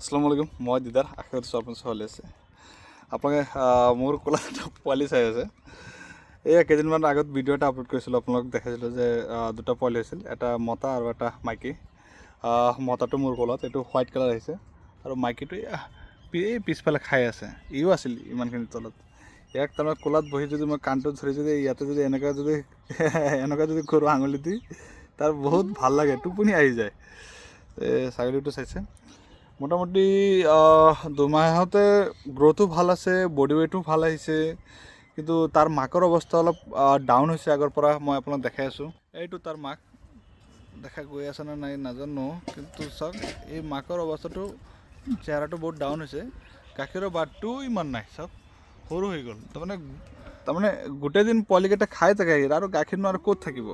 আসসালামু আলাইকুম, মই দিদাৰ আশা কৰিছোঁ আপোনাৰ চলি আছে। আপোনালোকে মোৰ ক'লা এটা পোৱালি চাই আছে। এই কেইদিনমান আগত ভিডিঅ' এটা আপলোড কৰিছিলোঁ, আপোনালোকক দেখাইছিলোঁ যে দুটা পোৱালি হৈছিল, এটা মতা আৰু এটা মাইকী। মতাটো মোৰ ক'লত, এইটো হোৱাইট কালাৰ আহিছে, আৰু মাইকীটো এই পিছফালে খাই আছে। ইও আছিল ইমানখিনি তলত। ইয়াক তাৰমানে ক'লাত বহি যদি মই কাণটোত ধৰি যদি ইয়াতে যদি এনেকুৱা যদি কৰোঁ আঙুলি দি, তাৰ বহুত ভাল লাগে, টোপনি আহি যায়। ছাগলীটো চাইছে মোটামুটি 2 মাহতে গ্ৰ'থো ভাল আছে, বডি ৱেইটো ভাল আহিছে, কিন্তু তাৰ মাকৰ অৱস্থা অলপ ডাউন হৈছে আগৰ পৰা। মই আপোনাক দেখাই আছোঁ, এইটো তাৰ মাক দেখা গৈ আছে নে নাই নাজানো, কিন্তু চাওক এই মাকৰ অৱস্থাটো, চেহেৰাটো বহুত ডাউন হৈছে। গাখীৰৰ বাটটোও ইমান নাই, চাওক সৰু হৈ গ'ল। তাৰমানে গোটেই দিন পোৱালিকেইটা খাই থাকে আৰু গাখীৰনো আৰু ক'ত থাকিব।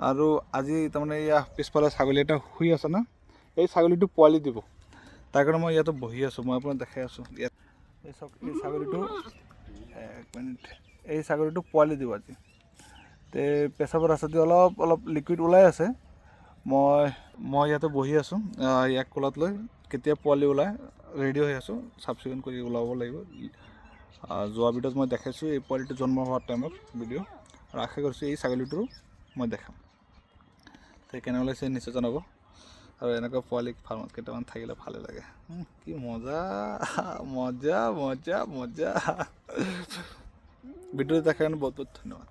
আৰু আজি তাৰমানে এয়া পিছফালে ছাগলী এটা শুই আছে না, এই ছাগলীটো পোৱালি দিব, তাৰ কাৰণে মই ইয়াতে বহি আছোঁ। মই আপোনাক দেখাই আছোঁ ইয়াত এই চাওক, এই ছাগলীটো এক মিনিট, এই ছাগলীটো পোৱালি দিব আজি। তে পেচাবৰ ৰাস্তাদি অলপ লিকুইড ওলাই আছে। মই ইয়াতে বহি আছোঁ, ইয়াক কোলাত লৈ কেতিয়া পোৱালি ওলাই ৰেডি হৈ আছোঁ, চাফ চিকুণ কৰি ওলাব লাগিব। যোৱা ভিডিঅ'ত মই দেখাইছোঁ এই পোৱালিটো জন্ম হোৱাৰ টাইমত ভিডিঅ', আৰু আশা কৰিছোঁ এই ছাগলীটোৰো মই দেখাম। তে কেনে ওলাইছে নিশ্চয় জনাব। আৰু এনেকুৱা পোৱালি ফাৰ্মত কেইটামান থাকিলে ভালে লাগে। কি মজা মজা মজা মজা। ভিডিঅ'টো দেখাৰ কাৰণে বহুত বহুত ধন্যবাদ।